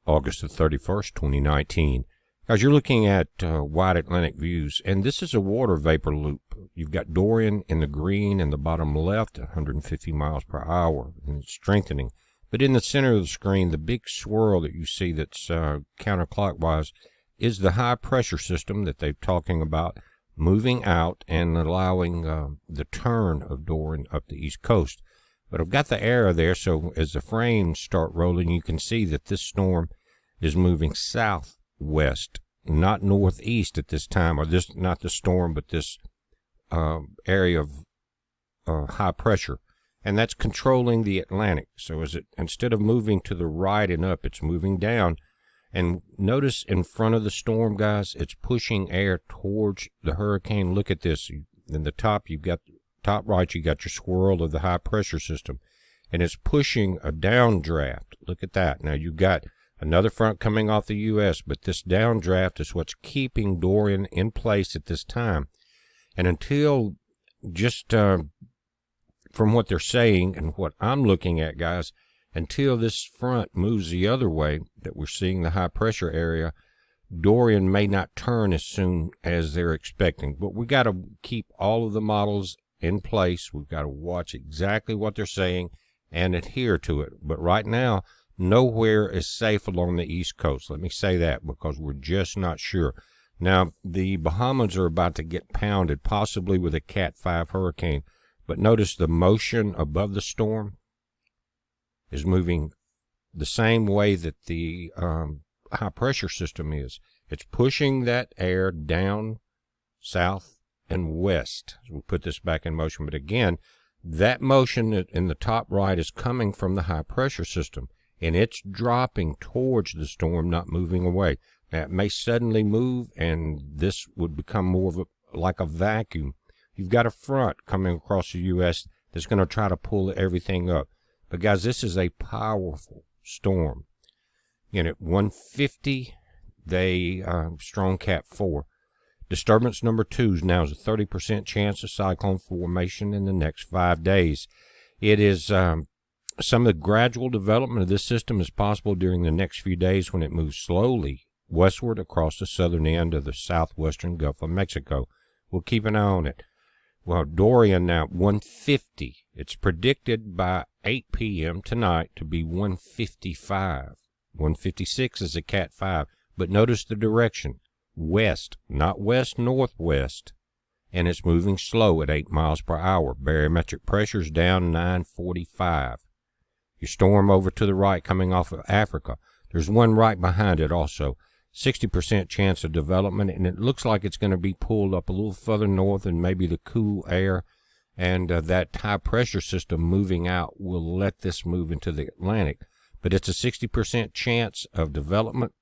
August the 31st, 2019. Guys, you're looking at wide Atlantic views, and this is a water vapor loop. You've got Dorian in the green in the bottom left, 150 miles per hour, and it's strengthening. But in the center of the screen, the big swirl that you see that's counterclockwise is the high pressure system that they're talking about moving out and allowing the turn of Dorian up the east coast. But I've got the arrow there, so as the frames start rolling, you can see that this storm is moving southwest, not northeast at this time, or this, not the storm, but this area of high pressure. And that's controlling the Atlantic. So as it, instead of moving to the right and up, it's moving down. And notice in front of the storm, guys, it's pushing air towards the hurricane. Look at this. In the top, you've got top right, you got your swirl of the high pressure system, and it's pushing a downdraft. Look at that. Now you've got another front coming off the U.S., but this downdraft is what's keeping Dorian in place at this time. And until just from what they're saying and what I'm looking at, guys, until this front moves the other way that we're seeing the high pressure area, Dorian may not turn as soon as they're expecting. But we got to keep all of the models in place. We've got to watch exactly what they're saying and adhere to it. But right now, nowhere is safe along the East Coast. Let me say that because we're just not sure. Now, the Bahamas are about to get pounded, possibly with a Cat 5 hurricane. But notice the motion above the storm is moving the same way that the high pressure system is. It's pushing that air down south and west. We'll put this back in motion. But again, that motion in the top right is coming from the high pressure system, and it's dropping towards the storm, not moving away. Now, it may suddenly move, and this would become more of like a vacuum. You've got a front coming across the U.S. that's going to try to pull everything up. But, guys, this is a powerful storm. Again, at 150, they strong Cat 4. Disturbance number 2 now is a 30% chance of cyclone formation in the next 5 days. It is some of the gradual development of this system is possible during the next few days when it moves slowly westward across the southern end of the southwestern Gulf of Mexico. We'll keep an eye on it. Well, Dorian now, 150. It's predicted by 8 p.m. tonight to be 155. 156 is a Cat 5. But notice the direction. West, not west-northwest. And it's moving slow at 8 miles per hour. Barometric pressure's down 945. Your storm over to the right coming off of Africa. There's one right behind it also. 60% chance of development, and it looks like it's going to be pulled up a little further north, and maybe the cool air and that high pressure system moving out will let this move into the Atlantic. But it's a 60% chance of development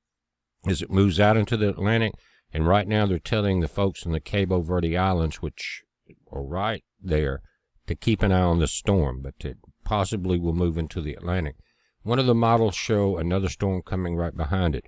as it moves out into the Atlantic. And right now they're telling the folks in the Cabo Verde Islands, which are right there, to keep an eye on the storm, but it possibly will move into the Atlantic. One of the models show another storm coming right behind it.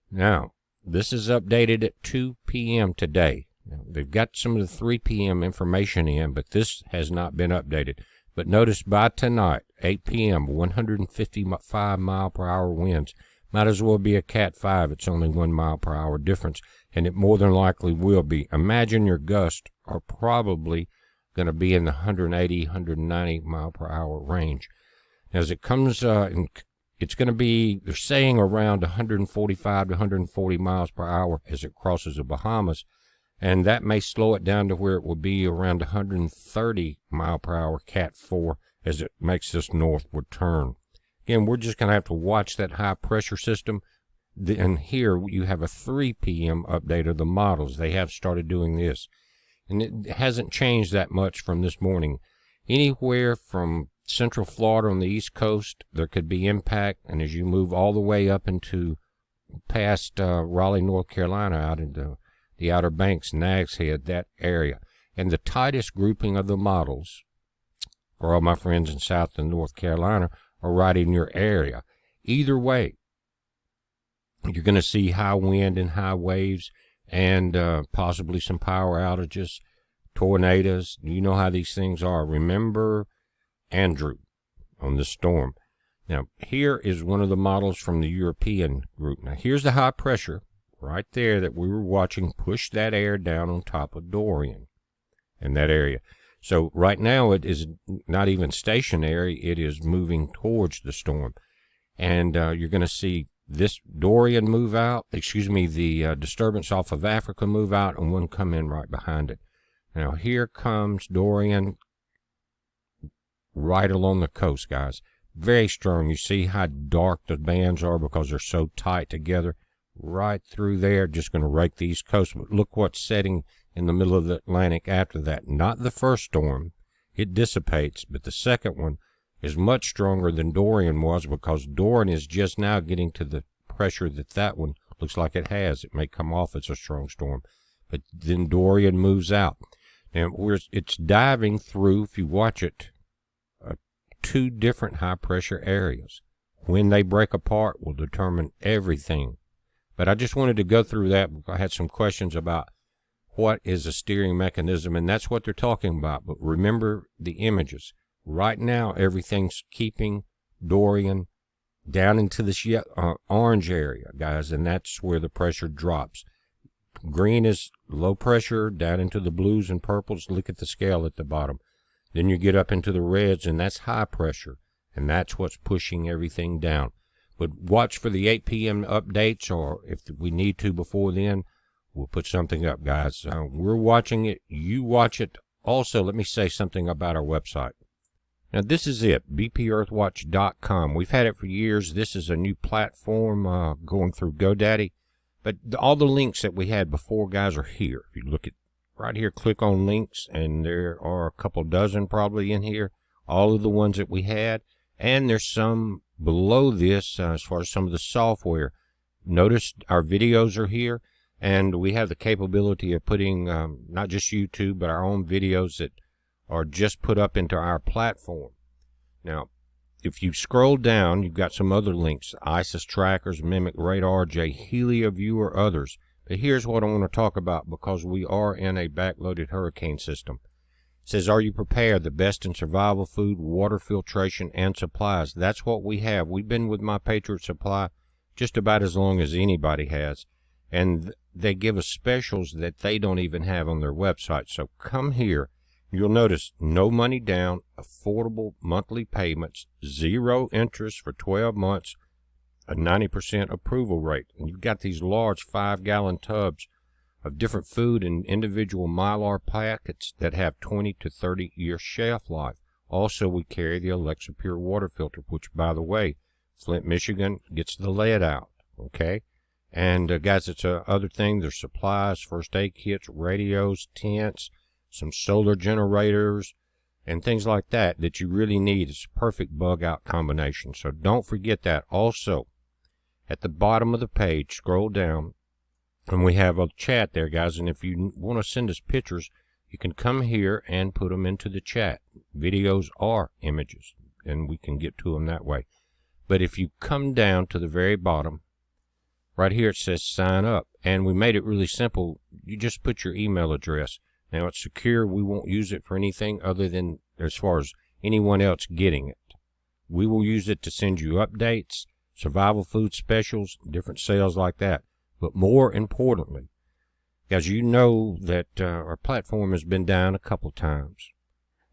Now, this is updated at 2 p.m. today. Now, they've got some of the 3 p.m. information in, but this has not been updated. But notice by tonight, 8 p.m., 155 mile per hour winds. Might as well be a Cat 5. It's only 1 mile per hour difference, and it more than likely will be. Imagine your gusts are probably going to be in the 180, 190 mile per hour range. As it comes it's going to be, they're saying, around 145 to 140 miles per hour as it crosses the Bahamas, and that may slow it down to where it will be around 130 mile per hour Cat 4 as it makes this northward turn. Again, we're just going to have to watch that high pressure system. And here you have a 3 p.m. update of the models. They have started doing this, and it hasn't changed that much from this morning. Anywhere from Central Florida on the East Coast, there could be impact, and as you move all the way up into past Raleigh, North Carolina, out into the Outer Banks, Nags Head, that area. And the tightest grouping of the models, for all my friends in South and North Carolina, are right in your area. Either way, you're going to see high wind and high waves, and possibly some power outages, tornadoes. You know how these things are. Remember Andrew on this storm. Now, here is one of the models from the European group. Now, here's the high pressure right there that we were watching push that air down on top of Dorian in that area. So right now it is not even stationary. It is moving towards the storm. And you're going to see this Dorian move out, the disturbance off of Africa move out, and one come in right behind it. Now, here comes Dorian right along the coast, guys. Very strong. You see how dark the bands are because they're so tight together. Right through there, just going to rake the East Coast. But look what's setting in the middle of the Atlantic after that. Not the first storm. It dissipates, but the second one is much stronger than Dorian was, because Dorian is just now getting to the pressure that one looks like it has. It may come off as a strong storm, but then Dorian moves out. Now, it's diving through, if you watch it, two different high-pressure areas. When they break apart will determine everything. But I just wanted to go through that because I had some questions about what is a steering mechanism, and that's what they're talking about. But remember the images. Right now, everything's keeping Dorian down into this orange area, guys, and that's where the pressure drops. Green is low pressure, down into the blues and purples. Look at the scale at the bottom. Then you get up into the reds, and that's high pressure, and that's what's pushing everything down. But watch for the 8 p.m. updates, or if we need to before then, we'll put something up, guys. We're watching it. You watch it. Also, let me say something about our website. Now, this is it, BPEarthWatch.com. We've had it for years. This is a new platform going through GoDaddy. But all the links that we had before, guys, are here. If you look at right here, click on links, and there are a couple dozen probably in here, all of the ones that we had. And there's some below this as far as some of the software. Notice our videos are here, and we have the capability of putting not just YouTube, but our own videos that are just put up into our platform. Now, if you scroll down, you've got some other links: ISIS trackers, Mimic Radar, Helia Viewer, others. But here's what I want to talk about, because we are in a backloaded hurricane system. It says, are you prepared? The best in survival food, water filtration, and supplies. That's what we have. We've been with My Patriot Supply just about as long as anybody has. And they give us specials that they don't even have on their website. So come here. You'll notice no money down, affordable monthly payments, 0 interest for 12 months, a 90% approval rate. And you've got these large 5-gallon tubs of different food and individual Mylar packets that have 20 to 30 year shelf life. Also, we carry the Alexa Pure water filter, which, by the way, Flint, Michigan gets the lead out, okay? And guys, it's a other thing. There's supplies, first aid kits, radios, tents, some solar generators, and things like that that you really need. It's a perfect bug out combination. So don't forget that. Also, at the bottom of the page, scroll down, and we have a chat there, guys. And if you want to send us pictures, you can come here and put them into the chat. Videos are images, and we can get to them that way. But if you come down to the very bottom, right here it says sign up. And we made it really simple. You just put your email address. Now, it's secure. We won't use it for anything other than as far as anyone else getting it. We will use it to send you updates, survival food specials, different sales like that. But more importantly, guys, you know that our platform has been down a couple times.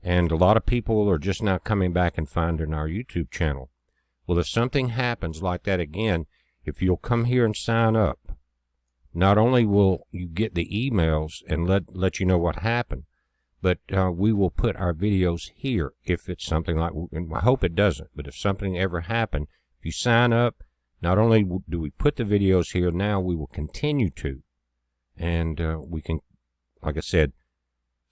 And a lot of people are just now coming back and finding our YouTube channel. Well, if something happens like that again, if you'll come here and sign up, not only will you get the emails and let you know what happened, but we will put our videos here if it's something like, and I hope it doesn't, but if something ever happened, if you sign up, not only do we put the videos here, now we will continue to. And we can, like I said,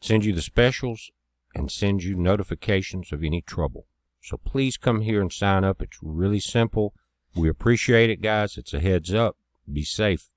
send you the specials and send you notifications of any trouble. So please come here and sign up. It's really simple. We appreciate it, guys. It's a heads up. Be safe.